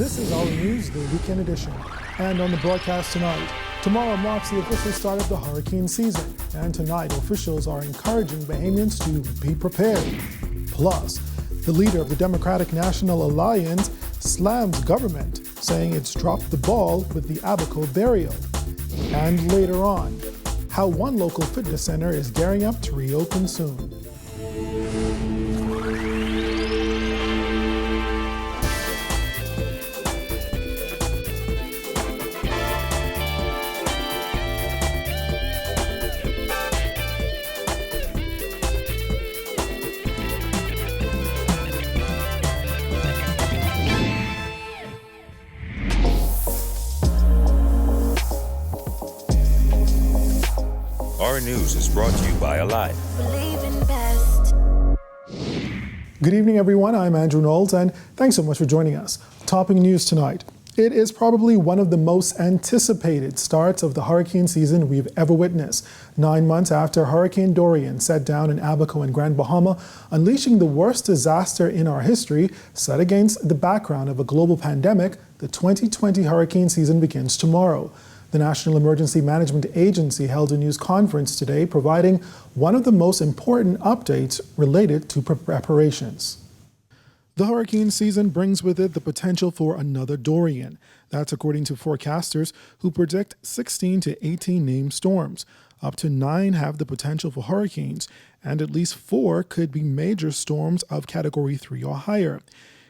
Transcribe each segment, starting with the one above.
This is our news, the weekend edition. And on the broadcast tonight, tomorrow marks the official start of the hurricane season. And tonight, officials are encouraging Bahamians to be prepared. Plus, the leader of the Democratic National Alliance slams government, saying it's dropped the ball with the Abaco burial. And later on, how one local fitness center is gearing up to reopen soon. Our news is brought to you by Alive. Good evening, everyone. I'm Andrew Knowles, and thanks so much for joining us. Topping news tonight. It is probably one of the most anticipated starts of the hurricane season we've ever witnessed. 9 months after Hurricane Dorian set down in Abaco and Grand Bahama, unleashing the worst disaster in our history, set against the background of a global pandemic, the 2020 hurricane season begins tomorrow. The National Emergency Management Agency held a news conference today providing one of the most important updates related to preparations. The hurricane season brings with it the potential for another Dorian. That's according to forecasters who predict 16 to 18 named storms. Up to 9 have the potential for hurricanes, and at least 4 could be major storms of Category 3 or higher.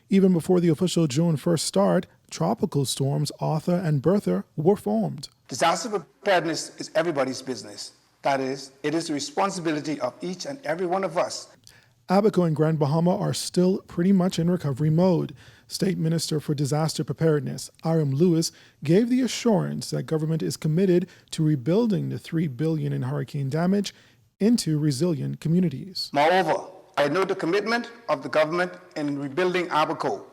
Even before the official June 1st start, tropical storms Arthur and Bertha were formed. Disaster preparedness is everybody's business. That is, it is the responsibility of each and every one of us. Abaco and Grand Bahama are still pretty much in recovery mode. State Minister for Disaster Preparedness, Aram Lewis, gave the assurance that government is committed to rebuilding the $3 billion in hurricane damage into resilient communities. Moreover, I note the commitment of the government in rebuilding Abaco,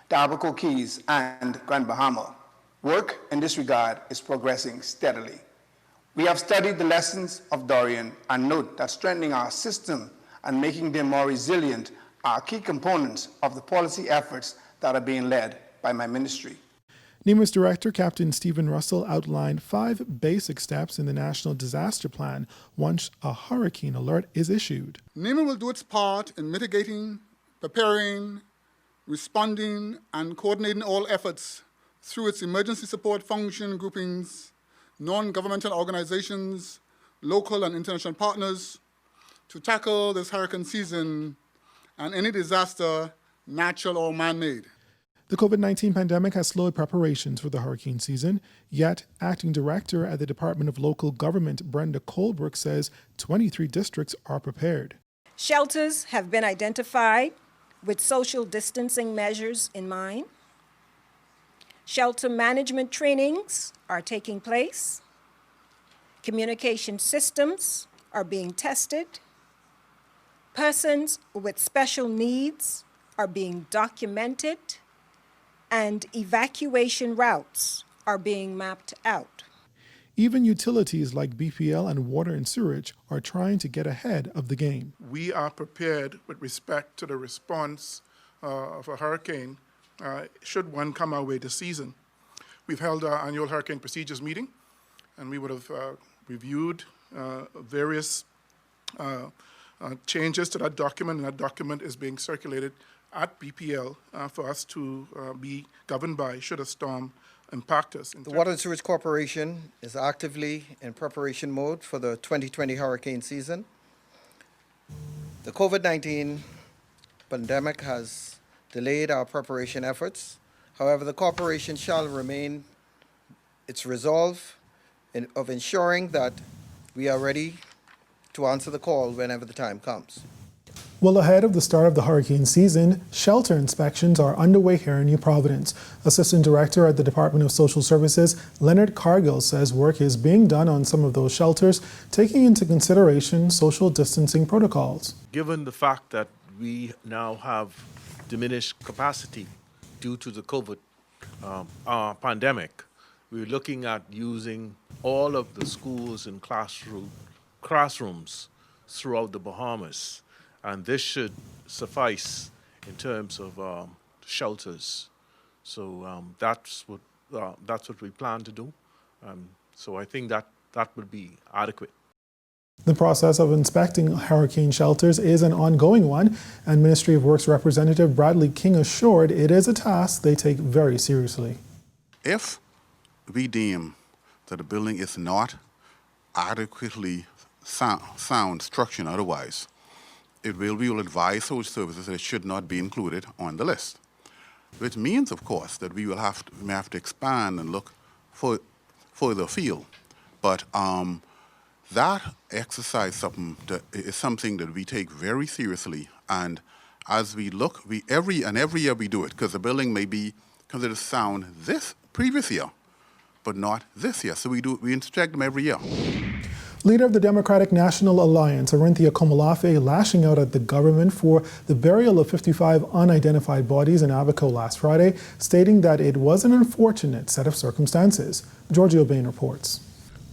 the Abaco Keys, and Grand Bahama. Work in this regard is progressing steadily. We have studied the lessons of Dorian and note that strengthening our system and making them more resilient are key components of the policy efforts that are being led by my ministry. NEMA's Director, Captain Stephen Russell, outlined 5 basic steps in the National Disaster Plan once a hurricane alert is issued. NEMA will do its part in mitigating, preparing, responding, and coordinating all efforts through its emergency support function groupings, non-governmental organizations, local and international partners, to tackle this hurricane season and any disaster, natural or man-made. The COVID-19 pandemic has slowed preparations for the hurricane season, yet Acting Director at the Department of Local Government, Brenda Colebrook, says 23 districts are prepared. Shelters have been identified with social distancing measures in mind. Shelter management trainings are taking place. Communication systems are being tested. Persons with special needs are being documented, and evacuation routes are being mapped out. Even utilities like BPL and water and sewage are trying to get ahead of the game. We are prepared with respect to the response of a hurricane should one come our way this season. We've held our annual hurricane procedures meeting, and we would have reviewed various changes to that document, and that document is being circulated at BPL for us to be governed by should a storm impact us. The Water and Sewage Corporation is actively in preparation mode for the 2020 hurricane season. The COVID-19 pandemic has delayed our preparation efforts. However, the corporation shall remain its resolve of ensuring that we are ready to answer the call whenever the time comes. Well, ahead of the start of the hurricane season, shelter inspections are underway here in New Providence. Assistant Director at the Department of Social Services, Leonard Cargill, says work is being done on some of those shelters, taking into consideration social distancing protocols. Given the fact that we now have diminished capacity due to the COVID pandemic, we're looking at using all of the schools and classrooms throughout the Bahamas. And this should suffice in terms of shelters So that's what we plan to do. So I think that would be adequate. The process of inspecting hurricane shelters is an ongoing one, and Ministry of Works Representative Bradley King assured it is a task they take very seriously. If we deem that a building is not adequately sound, structured, otherwise, we will advise social services that it should not be included on the list. Which means, of course, that we may have to expand and look further afield. But that exercise is something that we take very seriously. And as we look, every year we do it, because the building may be considered sound this previous year, but not this year. So we inspect them every year. Leader of the Democratic National Alliance, Arinthia Komolafe, lashing out at the government for the burial of 55 unidentified bodies in Abaco last Friday, stating that it was an unfortunate set of circumstances. Giorgio Bain reports.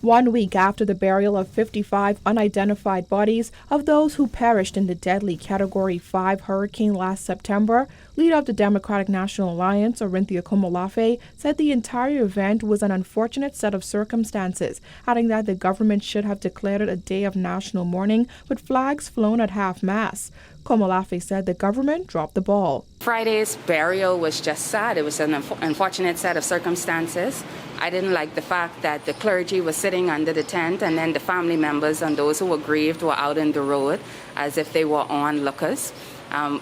1 week after the burial of 55 unidentified bodies of those who perished in the deadly Category 5 hurricane last September, leader of the Democratic National Alliance, Arinthia Komolafe, said the entire event was an unfortunate set of circumstances, adding that the government should have declared it a day of national mourning with flags flown at half-mast. Komolafe said the government dropped the ball. Friday's burial was just sad. It was an unfortunate set of circumstances. I didn't like the fact that the clergy was sitting under the tent and then the family members and those who were grieved were out in the road as if they were onlookers.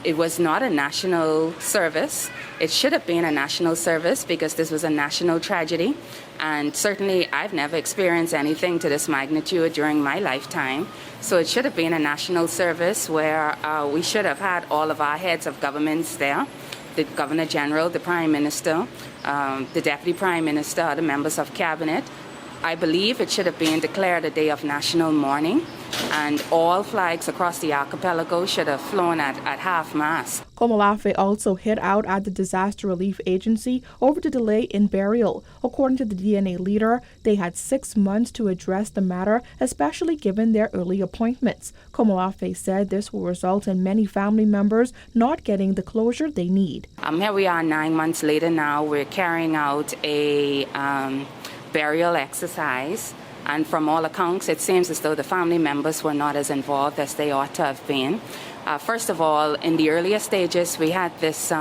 It was not a national service. It should have been a national service because this was a national tragedy. And certainly I've never experienced anything to this magnitude during my lifetime. So it should have been a national service where we should have had all of our heads of governments there, the Governor General, the Prime Minister, the Deputy Prime Minister, the members of Cabinet. I believe it should have been declared a day of national mourning, and all flags across the archipelago should have flown at half-mast. Komolafe also hit out at the Disaster Relief Agency over the delay in burial. According to the DNA leader, they had 6 months to address the matter, especially given their early appointments. Komolafe said this will result in many family members not getting the closure they need. Here we are 9 months later now. We're carrying out a burial exercise, and from all accounts it seems as though the family members were not as involved as they ought to have been. First of all, in the earlier stages we had this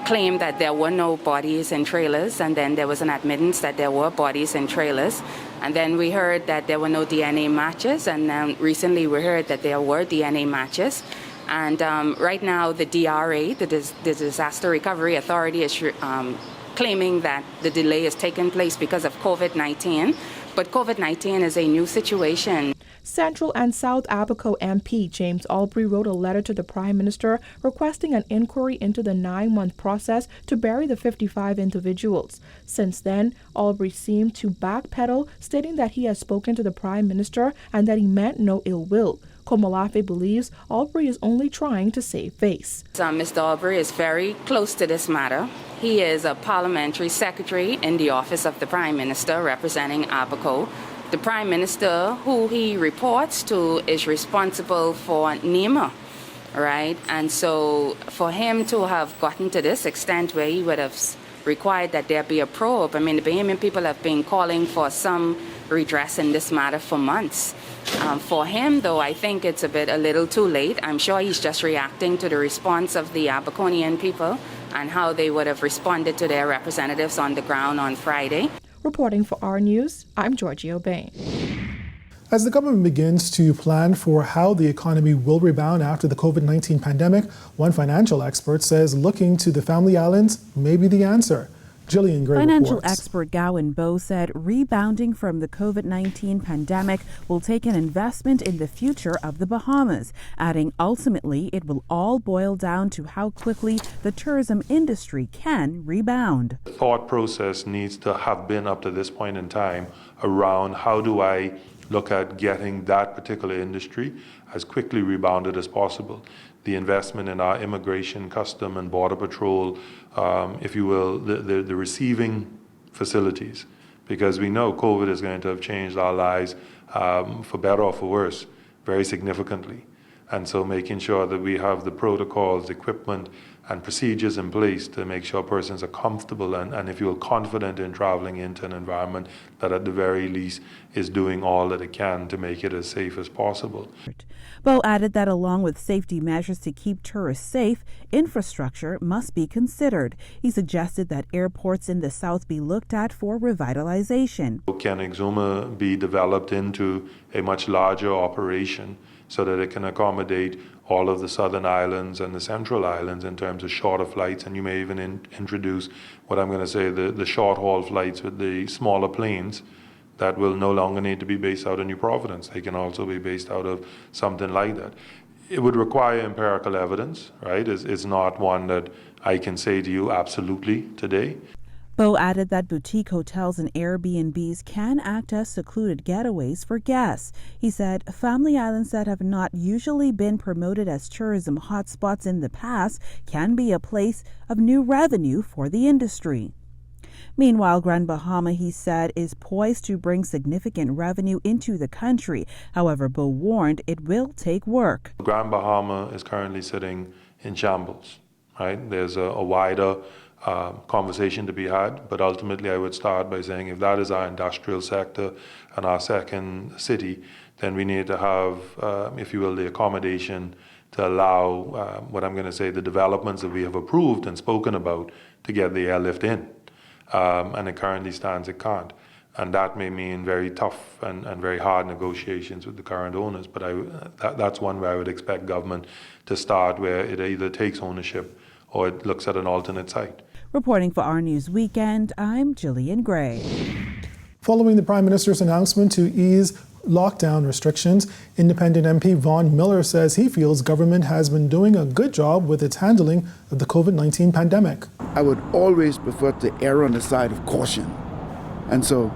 claim that there were no bodies in trailers, and then there was an admittance that there were bodies in trailers, and then we heard that there were no DNA matches, and then recently we heard that there were DNA matches. And right now the DRA, the Disaster Recovery Authority, is claiming that the delay is taking place because of COVID-19, but COVID-19 is a new situation. Central and South Abaco MP James Albury wrote a letter to the Prime Minister requesting an inquiry into the 9-month process to bury the 55 individuals. Since then, Albury seemed to backpedal, stating that he has spoken to the Prime Minister and that he meant no ill will. Komolafe believes Albury is only trying to save face. Mr. Albury is very close to this matter. He is a parliamentary secretary in the office of the Prime Minister representing Abaco. The Prime Minister, who he reports to, is responsible for NEMA, right? And so for him to have gotten to this extent where he would have required that there be a probe, I mean, the Bahamian people have been calling for some redress in this matter for months. For him, though, I think it's a little too late. I'm sure he's just reacting to the response of the Abaconian people and how they would have responded to their representatives on the ground on Friday. Reporting for our News, I'm Giorgio Bain. As the government begins to plan for how the economy will rebound after the COVID-19 pandemic, one financial expert says looking to the Family Islands may be the answer. Gillian Gray Financial reports. expert Gowan Bowe said rebounding from the COVID-19 pandemic will take an investment in the future of the Bahamas, adding ultimately it will all boil down to how quickly the tourism industry can rebound. The thought process needs to have been up to this point in time around how do I look at getting that particular industry as quickly rebounded as possible. The investment in our immigration, custom and border patrol, if you will, the receiving facilities, because we know COVID is going to have changed our lives for better or for worse very significantly. And so making sure that we have the protocols, equipment, and procedures in place to make sure persons are comfortable and if you are confident in traveling into an environment that at the very least is doing all that it can to make it as safe as possible. Bo added that along with safety measures to keep tourists safe, infrastructure must be considered. He suggested that airports in the South be looked at for revitalization. Can Exuma be developed into a much larger operation so that it can accommodate all of the southern islands and the central islands in terms of shorter flights, and you may even introduce what I'm going to say the short haul flights with the smaller planes that will no longer need to be based out of New Providence. They can also be based out of something like that. It would require empirical evidence, right? It's not one that I can say to you absolutely today. Bo added that boutique hotels and Airbnbs can act as secluded getaways for guests. He said family islands that have not usually been promoted as tourism hotspots in the past can be a place of new revenue for the industry. Meanwhile, Grand Bahama, he said, is poised to bring significant revenue into the country. However, Bo warned it will take work. Grand Bahama is currently sitting in shambles, right? There's a wider conversation to be had, but ultimately I would start by saying if that is our industrial sector and our second city, then we need to have, if you will, the accommodation to allow what I'm going to say the developments that we have approved and spoken about to get the airlift in. And it currently stands it can't. And that may mean very tough and very hard negotiations with the current owners, but that's one where I would expect government to start, where it either takes ownership or it looks at an alternate site. Reporting for Our News Weekend, I'm Jillian Gray. Following the Prime Minister's announcement to ease lockdown restrictions, Independent MP Vaughn Miller says he feels government has been doing a good job with its handling of the COVID-19 pandemic. I would always prefer to err on the side of caution. And so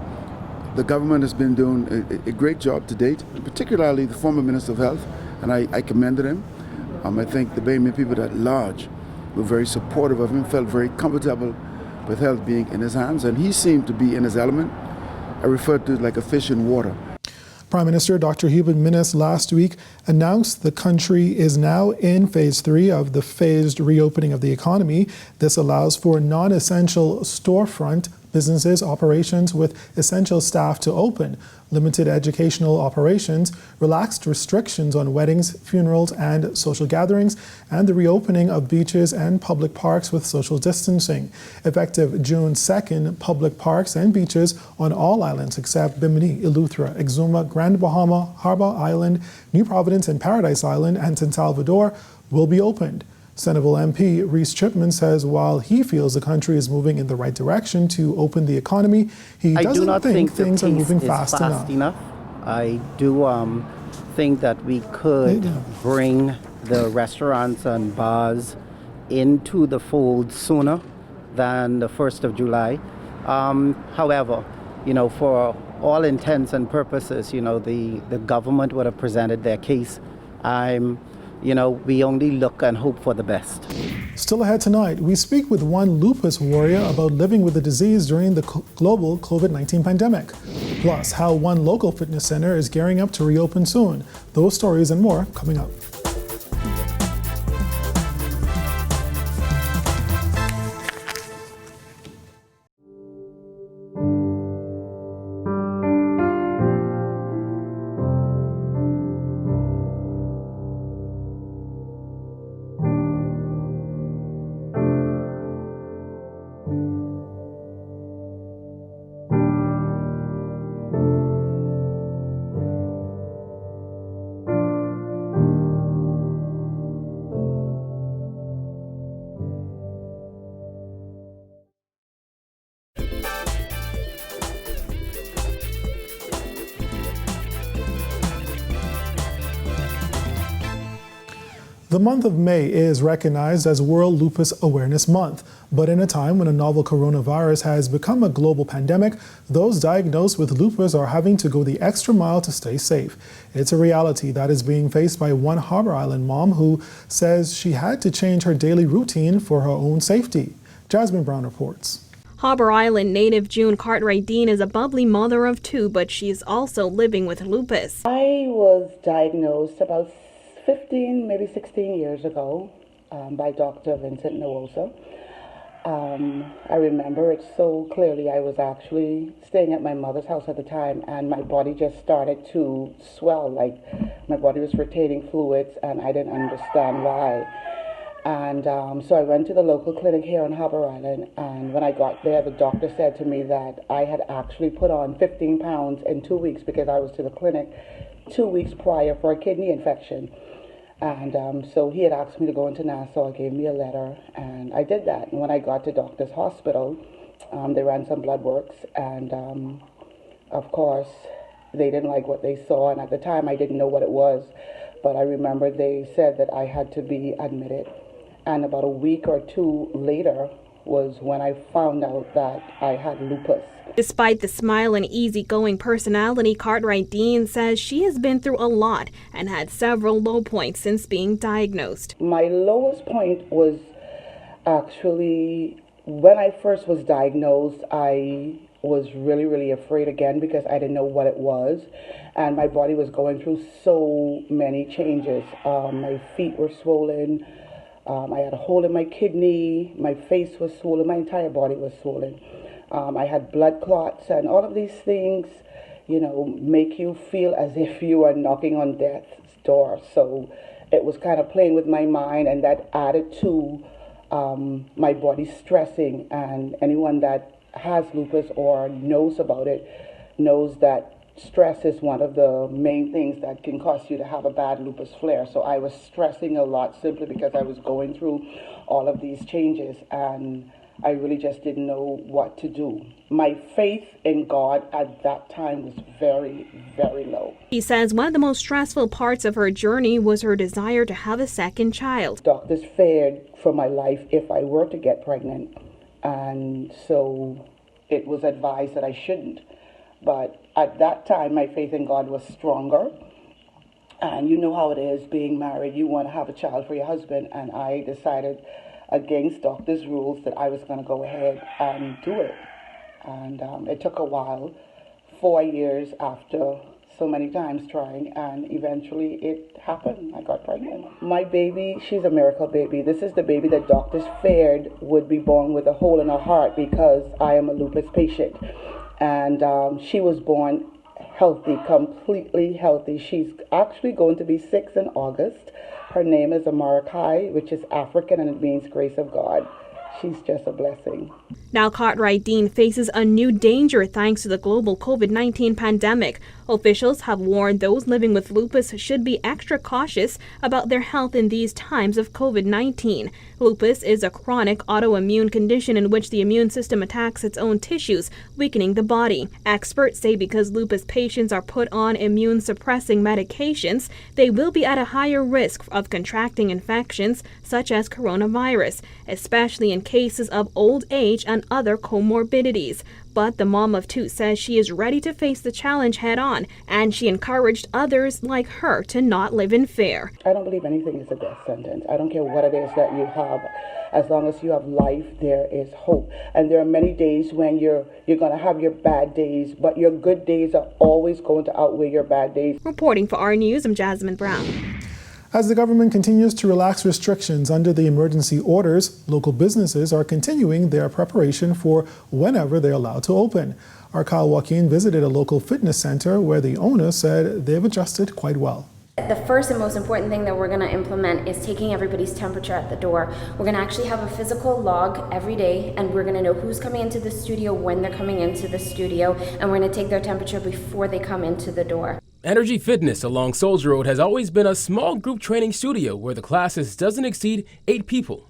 the government has been doing a great job to date, particularly the former Minister of Health, and I commended him. I think the Bahamian people at large were very supportive of him, felt very comfortable with health being in his hands, and he seemed to be in his element. I referred to it like a fish in water. Prime Minister Dr. Hubert Minnis last week announced the country is now in phase 3 of the phased reopening of the economy. This allows for non-essential storefront businesses, operations with essential staff to open, limited educational operations, relaxed restrictions on weddings, funerals, and social gatherings, and the reopening of beaches and public parks with social distancing. Effective June 2nd, public parks and beaches on all islands except Bimini, Eleuthera, Exuma, Grand Bahama, Harbour Island, New Providence, and Paradise Island, and San Salvador will be opened. Senate MP Reese Chipman says while he feels the country is moving in the right direction to open the economy, he doesn't think things are moving fast enough. I do think that we could bring the restaurants and bars into the fold sooner than the 1st of July. However, for all intents and purposes, the government would have presented their case. We only look and hope for the best. Still ahead tonight, we speak with one lupus warrior about living with the disease during the global COVID-19 pandemic. Plus, how one local fitness center is gearing up to reopen soon. Those stories and more coming up. The month of May is recognized as World Lupus Awareness Month, but in a time when a novel coronavirus has become a global pandemic, those diagnosed with lupus are having to go the extra mile to stay safe. It's a reality that is being faced by one Harbour Island mom who says she had to change her daily routine for her own safety. Jasmine Brown reports. Harbour Island native June Cartwright-Dean is a bubbly mother of 2, but she's also living with lupus. I was diagnosed about 15, maybe 16 years ago. by Dr. Vincent Nwosa. I remember it so clearly. I was actually staying at my mother's house at the time, and my body just started to swell, like my body was retaining fluids, and I didn't understand why. And so I went to the local clinic here on Harbour Island, and when I got there, the doctor said to me that I had actually put on 15 pounds in 2 weeks because I was to the clinic 2 weeks prior for a kidney infection. And so he had asked me to go into Nassau, gave me a letter, and I did that. And when I got to Doctor's Hospital, they ran some blood works, and of course, they didn't like what they saw, and at the time I didn't know what it was, but I remember they said that I had to be admitted. And about a week or two later was when I found out that I had lupus. Despite the smile and easygoing personality, Cartwright Dean says she has been through a lot and had several low points since being diagnosed. My lowest point was actually when I first was diagnosed. I was really afraid again because I didn't know what it was, and my body was going through so many changes. My feet were swollen. I had a hole in my kidney. My face was swollen. My entire body was swollen. I had blood clots, and all of these things, make you feel as if you are knocking on death's door. So it was kind of playing with my mind, and that added to my body stressing. And anyone that has lupus or knows about it knows that stress is one of the main things that can cause you to have a bad lupus flare. So I was stressing a lot simply because I was going through all of these changes, and I really just didn't know what to do. My faith in God at that time was very low. She says one of the most stressful parts of her journey was her desire to have a second child. Doctors feared for my life if I were to get pregnant, and so it was advised that I shouldn't. But at that time, my faith in God was stronger. And you know how it is, being married, you want to have a child for your husband. And I decided against doctors' rules that I was going to go ahead and do it. And it took a while, 4 years after so many times trying, and eventually it happened. I got pregnant. My baby, she's a miracle baby. This is the baby that doctors feared would be born with a hole in her heart because I am a lupus patient. And she was born healthy, completely healthy. She's actually going to be 6 in August. Her name is Amarakai, which is African, and it means grace of God. She's just a blessing. Now Cartwright Dean faces a new danger thanks to the global COVID-19 pandemic. Officials have warned those living with lupus should be extra cautious about their health in these times of COVID-19. Lupus is a chronic autoimmune condition in which the immune system attacks its own tissues, weakening the body. Experts say because lupus patients are put on immune-suppressing medications, they will be at a higher risk of contracting infections such as coronavirus, especially in cases of old age and other comorbidities. But the mom of two says she is ready to face the challenge head on, and she encouraged others like her to not live in fear. I don't believe anything is a death sentence. I don't care what it is that you have. As long as you have life, there is hope. And there are many days when you're going to have your bad days, but your good days are always going to outweigh your bad days. Reporting for our News, I'm Jasmine Brown. As the government continues to relax restrictions under the emergency orders, local businesses are continuing their preparation for whenever they're allowed to open. Our Kyle Joaquin visited a local fitness center where the owner said they've adjusted quite well. The first and most important thing that we're going to implement is taking everybody's temperature at the door. We're going to actually have a physical log every day, and we're going to know who's coming into the studio, when they're coming into the studio, and we're going to take their temperature before they come into the door. Energy Fitness along Soldier Road has always been a small group training studio where the classes doesn't exceed 8 people.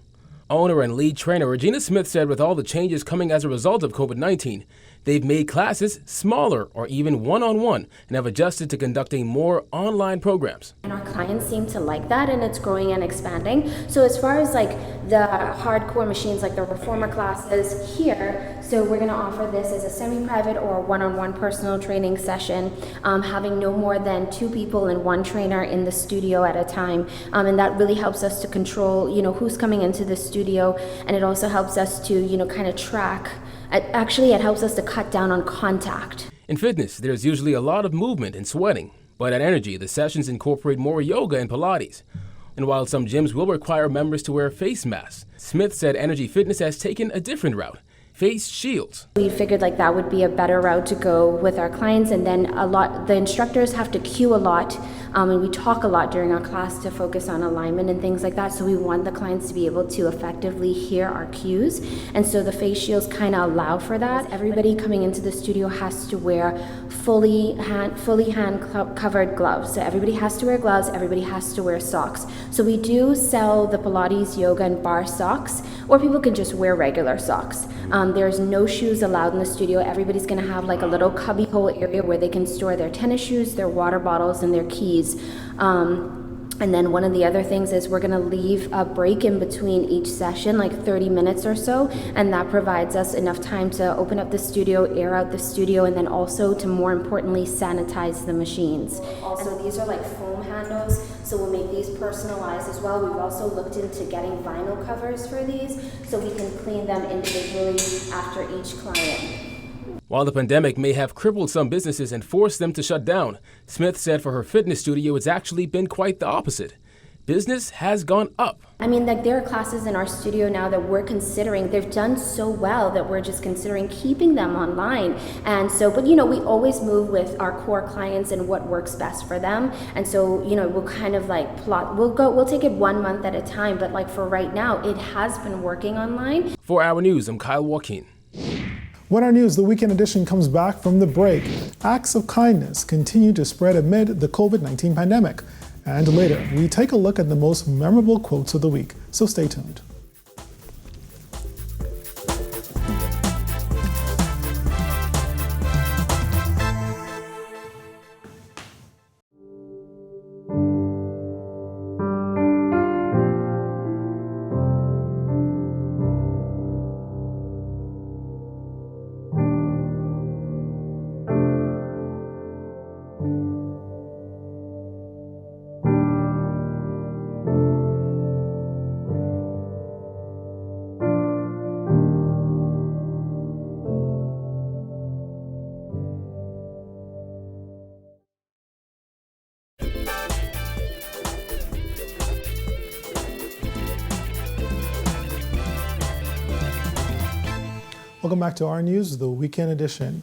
Owner and lead trainer Regina Smith said with all the changes coming as a result of COVID-19, they've made classes smaller or even one-on-one and have adjusted to conducting more online programs. And our clients seem to like that, and it's growing and expanding. So as far as like the hardcore machines, like the reformer classes here, so we're going to offer this as a semi-private or one-on-one personal training session, having no more than 2 people and 1 trainer in the studio at a time. And that really helps us to control, who's coming into the studio, and it also helps us to, kind of track. Actually, it helps us to cut down on contact. In fitness, there's usually a lot of movement and sweating, but at Energy, the sessions incorporate more yoga and Pilates. And while some gyms will require members to wear face masks, Smith said Energy Fitness has taken a different route: face shields. We figured like that would be a better route to go with our clients, and then the instructors have to cue a lot, and we talk a lot during our class to focus on alignment and things like that. So we want the clients to be able to effectively hear our cues, and so the face shields kind of allow for that. Everybody coming into the studio has to wear fully hand covered gloves. So everybody has to wear gloves. Everybody has to wear socks. So we do sell the Pilates, yoga, and bar socks, or people can just wear regular socks. There's no shoes allowed in the studio. Everybody's gonna have like a little cubby hole area where they can store their tennis shoes, their water bottles, and their keys. And then one of the other things is we're gonna leave a break in between each session, like 30 minutes or so, and that provides us enough time to open up the studio, air out the studio, and then also to, more importantly, sanitize the machines. Also, these are like foam handles, so we'll make these personalized as well. We've also looked into getting vinyl covers for these, so we can clean them individually after each client. While the pandemic may have crippled some businesses and forced them to shut down, Smith said for her fitness studio it's actually been quite the opposite. Business has gone up. I mean, like, there are classes in our studio now that we're considering, they've done so well that we're just considering keeping them online. And so, but you know, we always move with our core clients and what works best for them. And so, you know, we'll kind of like we'll take it 1 month at a time. But like for right now, it has been working online. For Our News, I'm Kyle Joaquin. When our news, the weekend edition, comes back from the break, acts of kindness continue to spread amid the COVID-19 pandemic. And later, we take a look at the most memorable quotes of the week. So stay tuned. Welcome back to Our News, the weekend edition.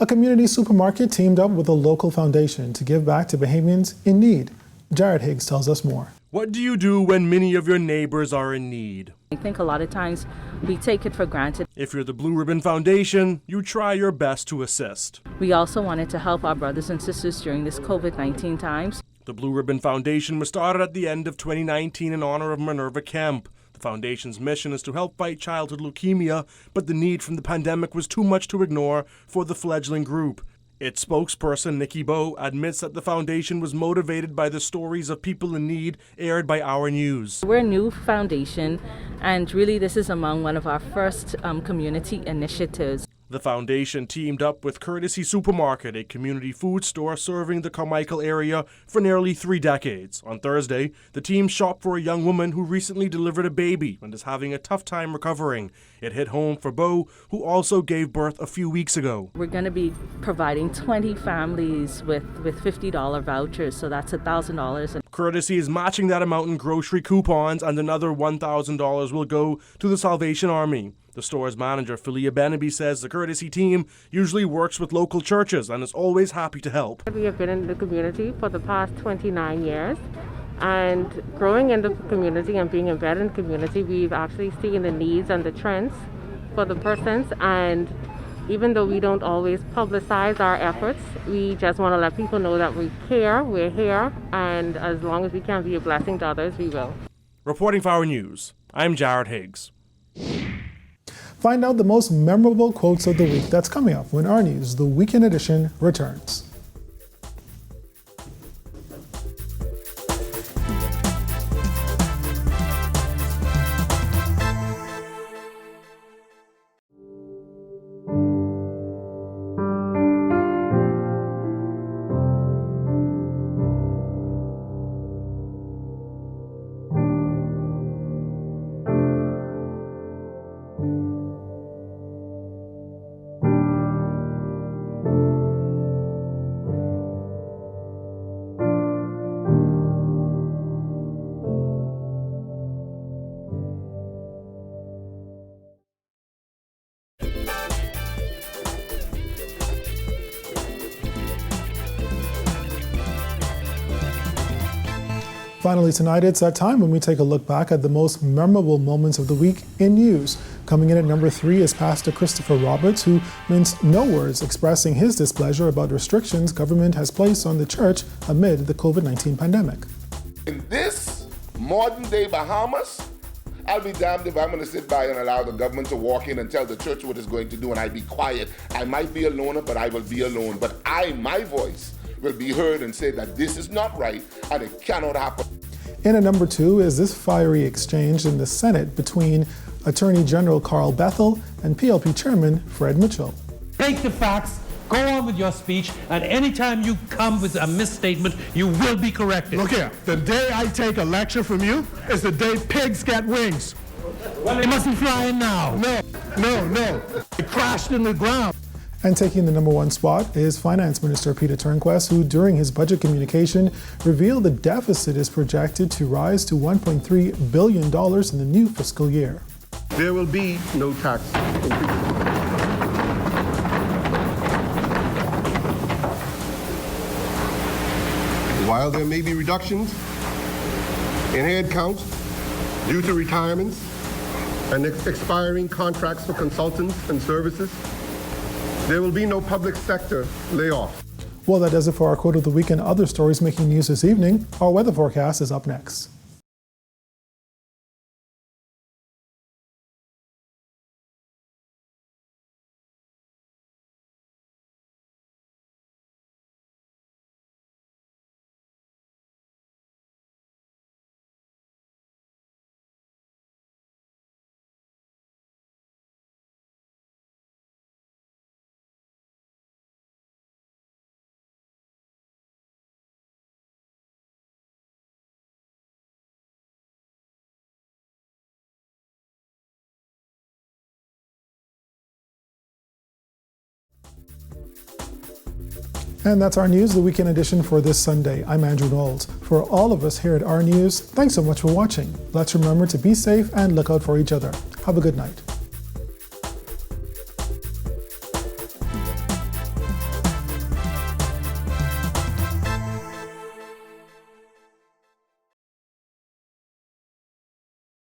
A community supermarket teamed up with a local foundation to give back to Bahamians in need. Jared Higgs tells us more. What do you do when many of your neighbors are in need? I think a lot of times we take it for granted. If you're the Blue Ribbon Foundation, you try your best to assist. We also wanted to help our brothers and sisters during this COVID-19 times. The Blue Ribbon Foundation was started at the end of 2019 in honor of Minerva Kemp. The foundation's mission is to help fight childhood leukemia, but the need from the pandemic was too much to ignore for the fledgling group. Its spokesperson, Nikki Bowe, admits that the foundation was motivated by the stories of people in need aired by Our News. We're a new foundation, and really this is among one of our first community initiatives. The foundation teamed up with Courtesy Supermarket, a community food store serving the Carmichael area for nearly 3 decades. On Thursday, the team shopped for a young woman who recently delivered a baby and is having a tough time recovering. It hit home for Bo, who also gave birth a few weeks ago. We're going to be providing 20 families with $50 vouchers, so that's $1,000. Courtesy is matching that amount in grocery coupons, and another $1,000 will go to the Salvation Army. The store's manager, Philia Benaby, says the Courtesy team usually works with local churches and is always happy to help. We have been in the community for the past 29 years, and growing in the community and being embedded in the community, we've actually seen the needs and the trends for the persons, and even though we don't always publicize our efforts, we just want to let people know that we care, we're here, and as long as we can be a blessing to others, we will. Reporting for Our News, I'm Jared Higgs. Find out the most memorable quotes of the week. That's coming up when Our News, the weekend edition, returns. Finally tonight, it's that time when we take a look back at the most memorable moments of the week in news. Coming in at number 3 is Pastor Christopher Roberts, who minced no words expressing his displeasure about restrictions government has placed on the church amid the COVID-19 pandemic. In this modern day Bahamas, I'll be damned if I'm going to sit by and allow the government to walk in and tell the church what it's going to do and I be quiet. I might be a loner, but I will be alone. But my voice will be heard and say that this is not right and it cannot happen. In at number 2 is this fiery exchange in the Senate between Attorney General Carl Bethel and PLP Chairman Fred Mitchell. Take the facts, go on with your speech, and anytime you come with a misstatement, you will be corrected. Look here, the day I take a lecture from you is the day pigs get wings. Well, they must be flying now. No. It crashed in the ground. And taking the number 1 spot is Finance Minister Peter Turnquest, who during his budget communication revealed the deficit is projected to rise to $1.3 billion in the new fiscal year. There will be no tax increase. While there may be reductions in headcount due to retirements and expiring contracts for consultants and services, there will be no public sector layoff. Well, that does it for our quote of the week and other stories making news this evening. Our weather forecast is up next. And that's our news, the weekend edition for this Sunday. I'm Andrew Knowles. For all of us here at Our News, thanks so much for watching. Let's remember to be safe and look out for each other. Have a good night.